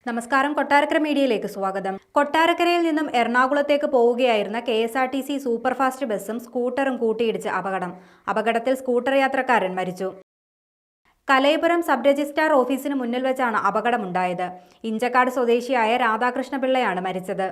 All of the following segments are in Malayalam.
നമസ്കാരം. കൊട്ടാരക്കര മീഡിയയിലേക്ക് സ്വാഗതം. കൊട്ടാരക്കരയിൽ നിന്നും എറണാകുളത്തേക്ക് പോവുകയായിരുന്ന KSRTC സൂപ്പർഫാസ്റ്റ് ബസ്സും സ്കൂട്ടറും കൂട്ടിയിടിച്ച് അപകടത്തിൽ സ്കൂട്ടർ യാത്രക്കാരൻ മരിച്ചു. കലൈപുരം സബ് രജിസ്ട്രാർ ഓഫീസിന് മുന്നിൽ വെച്ചാണ് അപകടമുണ്ടായത്. ഇഞ്ചക്കാട് സ്വദേശിയായ രാധാകൃഷ്ണപിള്ളയാണ് മരിച്ചത്.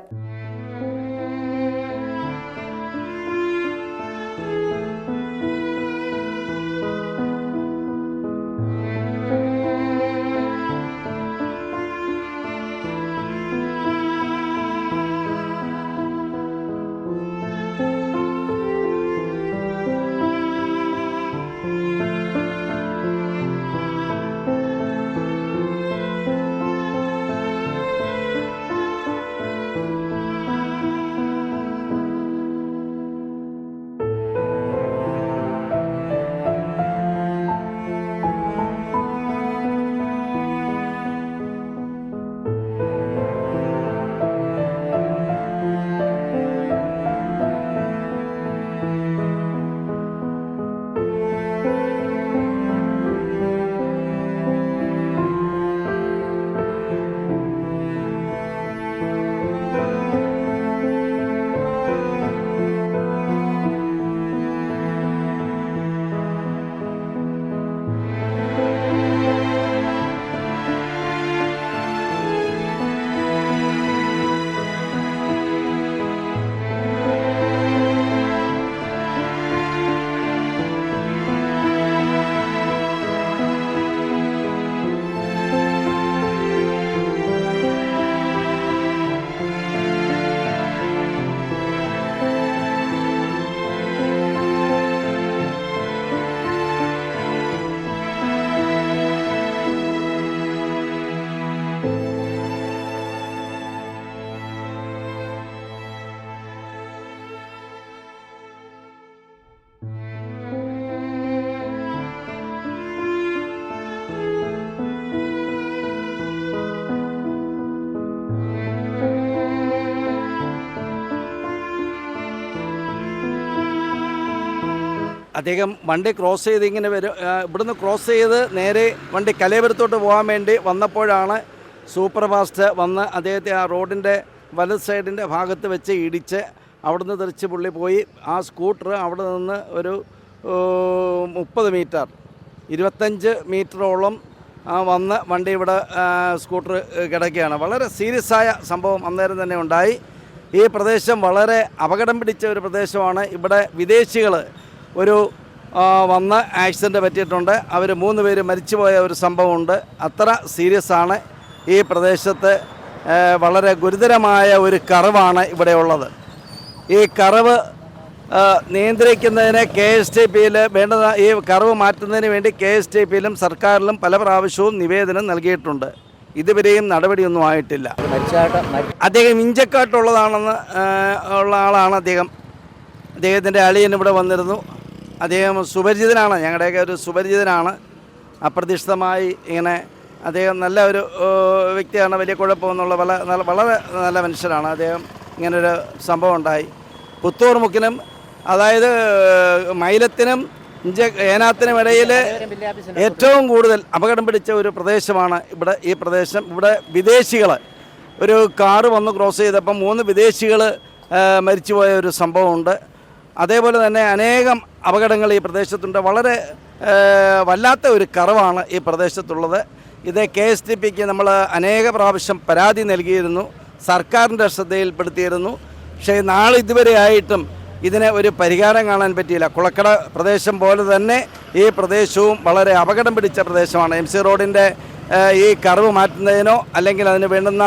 അദ്ദേഹം വണ്ടി ക്രോസ് ചെയ്ത് ഇങ്ങനെ വരും, ഇവിടുന്ന് ക്രോസ് ചെയ്ത് നേരെ വണ്ടി കലൈപുരത്തോട്ട് പോകാൻ വേണ്ടി വന്നപ്പോഴാണ് സൂപ്പർ ഫാസ്റ്റ് വന്ന് അദ്ദേഹത്തെ ആ റോഡിൻ്റെ വലത് സൈഡിൻ്റെ ഭാഗത്ത് വെച്ച് ഇടിച്ച് അവിടുന്ന് തെറിച്ച് പുള്ളി പോയി. ആ സ്കൂട്ടർ അവിടെ നിന്ന് ഒരു 30 മീറ്റർ 25 മീറ്ററോളം വന്ന് വണ്ടി ഇവിടെ സ്കൂട്ടർ കിടക്കുകയാണ്. വളരെ സീരിയസ് ആയ സംഭവം അന്നേരം തന്നെ ഉണ്ടായി. ഈ പ്രദേശം വളരെ അപകടം പിടിച്ച ഒരു പ്രദേശമാണ്. ഇവിടെ വിദേശികൾ വന്ന് ആക്സിഡൻറ്റ് പറ്റിയിട്ടുണ്ട്. അവർ 3 പേര് മരിച്ചുപോയ ഒരു സംഭവമുണ്ട്. അത്ര സീരിയസ് ആണ്. ഈ പ്രദേശത്ത് വളരെ ഗുരുതരമായ ഒരു കർവാണ് ഇവിടെ ഉള്ളത്. ഈ കർവ് നിയന്ത്രിക്കുന്നതിന് KSTPയിൽ വേണ്ടത്, ഈ കർവ് മാറ്റുന്നതിന് വേണ്ടി KSTPയിലും സർക്കാരിലും പല പ്രാവശ്യവും നിവേദനം നൽകിയിട്ടുണ്ട്. ഇതുവരെയും നടപടിയൊന്നും ആയിട്ടില്ല. അദ്ദേഹം ഇഞ്ചക്കാട്ടുള്ളതാണെന്ന് ഉള്ള ആളാണ്. അദ്ദേഹത്തിൻ്റെ അളിയൻ ഇവിടെ വന്നിരുന്നു. അദ്ദേഹം സുപരിചിതനാണ്, ഞങ്ങളുടെയൊക്കെ ഒരു സുപരിചിതനാണ്. അപ്രതീക്ഷിതമായി ഇങ്ങനെ അദ്ദേഹം നല്ല ഒരു വ്യക്തിയാണ്, വലിയ കുഴപ്പമൊന്നുള്ള വളരെ നല്ല മനുഷ്യരാണ്. അദ്ദേഹം ഇങ്ങനൊരു സംഭവം ഉണ്ടായി. പുത്തൂർ മുക്കിനും അതായത് മൈലത്തിനും ഏനാത്തിനും ഇടയിൽ ഏറ്റവും കൂടുതൽ അപകടം പിടിച്ച ഒരു പ്രദേശമാണ് ഇവിടെ ഈ പ്രദേശം. ഇവിടെ വിദേശികൾ ഒരു കാറ് വന്ന് ക്രോസ് ചെയ്തപ്പം 3 വിദേശികൾ മരിച്ചുപോയ ഒരു സംഭവമുണ്ട്. അതേപോലെ തന്നെ അനേകം അപകടങ്ങൾ ഈ പ്രദേശത്തുണ്ട്. വളരെ വല്ലാത്ത ഒരു കർവാണ് ഈ പ്രദേശത്തുള്ളത്. ഇത് KSTPക്ക് നമ്മൾ അനേക പ്രാവശ്യം പരാതി നൽകിയിരുന്നു, സർക്കാരിൻ്റെ ശ്രദ്ധയിൽപ്പെടുത്തിയിരുന്നു. പക്ഷേ ഇതുവരെ ആയിട്ടും ഇതിന് ഒരു പരിഹാരം കാണാൻ പറ്റിയില്ല. കുളക്കട പ്രദേശം പോലെ തന്നെ ഈ പ്രദേശവും വളരെ അപകടം പിടിച്ച പ്രദേശമാണ്. MC റോഡിൻ്റെ ഈ കർവ് മാറ്റുന്നതിനോ അല്ലെങ്കിൽ അതിന് വേണ്ടുന്ന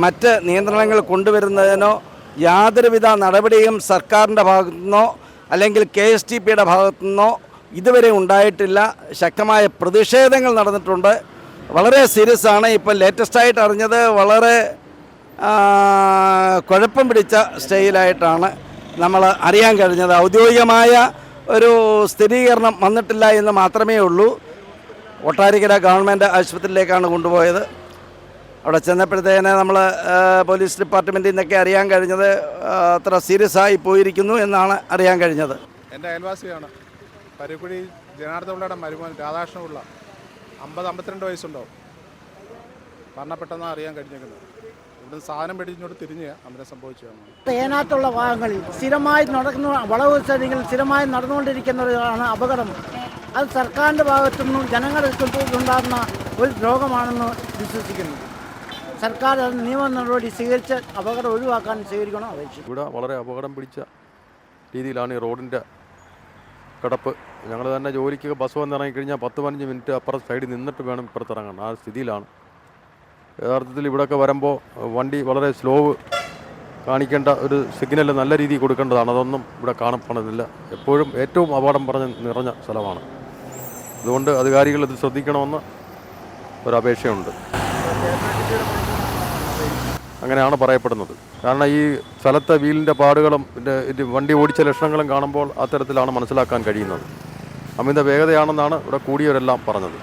മറ്റ് നിയന്ത്രണങ്ങൾ കൊണ്ടുവരുന്നതിനോ യാതൊരുവിധ നടപടിയും സർക്കാരിൻ്റെ ഭാഗത്തുനിന്നോ അല്ലെങ്കിൽ KSTPയുടെ ഭാഗത്തുനിന്നോ ഇതുവരെ ഉണ്ടായിട്ടില്ല. ശക്തമായ പ്രതിഷേധങ്ങൾ നടന്നിട്ടുണ്ട്. വളരെ സീരിയസ് ആണ്. ഇപ്പോൾ ലേറ്റസ്റ്റായിട്ട് അറിഞ്ഞത് വളരെ കുഴപ്പം പിടിച്ച സ്റ്റേജിലായിട്ടാണ് നമ്മൾ അറിയാൻ കഴിഞ്ഞത്. ഔദ്യോഗികമായ ഒരു സ്ഥിരീകരണം വന്നിട്ടില്ല എന്ന് മാത്രമേ ഉള്ളൂ. കൊട്ടാരക്കര ഗവൺമെൻറ് ആശുപത്രിയിലേക്കാണ് കൊണ്ടുപോയത്. അവിടെ ചെന്നപ്പോഴത്തേന് നമ്മൾ പോലീസ് ഡിപ്പാർട്ട്മെൻറ്റിൽ നിന്നൊക്കെ അറിയാൻ കഴിഞ്ഞത് അത്ര സീരിയസ് ആയി പോയിരിക്കുന്നു എന്നാണ് അറിയാൻ കഴിഞ്ഞത്. എൻ്റെ അയൽവാസിയാണ്. പരുക്കുഴി ജനാർദ്ദപിള്ളയുടെ മരുമോൻ രാധാകൃഷ്ണപിള്ള. 50-52 വയസ്സുണ്ടാവും. മരണപ്പെട്ടെന്നാണ് അറിയാൻ കഴിഞ്ഞേക്കുന്നത്. ഇവിടുന്ന് സാധനം മേടിച്ചിങ്ങോട്ട് തിരിഞ്ഞ് അന്നേരം സംഭവിച്ചതാണ്. തേനാത്തുള്ള ഭാഗങ്ങളിൽ സ്ഥിരമായി നടക്കുന്ന വളവ് സ്ഥലങ്ങളിൽ സ്ഥിരമായി നടന്നുകൊണ്ടിരിക്കുന്നതാണ് അപകടം. അത് സർക്കാരിൻ്റെ ഭാഗത്തുനിന്നും ജനങ്ങൾക്കുണ്ടാകുന്ന ഒരു രോഗമാണെന്ന് വിശ്വസിക്കുന്നു. സർക്കാർ അത് നിയമ നടപടി സ്വീകരിച്ച് അപകടം ഒഴിവാക്കാൻ സ്വീകരിക്കണം അപേക്ഷിക്കും. ഇവിടെ വളരെ അപകടം പിടിച്ച രീതിയിലാണ് ഈ റോഡിൻ്റെ കിടപ്പ്. ഞങ്ങൾ തന്നെ ജോലിക്ക് ബസ് വന്നിറങ്ങിക്കഴിഞ്ഞാൽ 10-15 മിനിറ്റ് അപ്പുറം സൈഡിൽ നിന്നിട്ട് വേണം ഇപ്പുറത്തിറങ്ങാൻ. ആ സ്ഥിതിയിലാണ് യഥാർത്ഥത്തിൽ ഇവിടെയൊക്കെ വരുമ്പോൾ വണ്ടി വളരെ സ്ലോ കാണിക്കേണ്ട ഒരു സിഗ്നൽ നല്ല രീതിയിൽ കൊടുക്കേണ്ടതാണ്. അതൊന്നും ഇവിടെ കാണപ്പെടുന്നില്ല. എപ്പോഴും ഏറ്റവും അപകടം നിറഞ്ഞ സ്ഥലമാണ്. അതുകൊണ്ട് അധികാരികൾ ഇത് ശ്രദ്ധിക്കണമെന്ന് ഒരപേക്ഷയുണ്ട്. അങ്ങനെയാണ് പറയപ്പെടുന്നത്. കാരണം ഈ സ്ഥലത്തെ വീലിൻ്റെ പാടുകളും ഇത് വണ്ടി ഓടിച്ച ലക്ഷണങ്ങളും കാണുമ്പോൾ അത്തരത്തിലാണ് മനസ്സിലാക്കാൻ കഴിയുന്നത്. അമിത വേഗതയാണെന്നാണ് ഇവിടെ കൂടിയവരെല്ലാം പറഞ്ഞത്.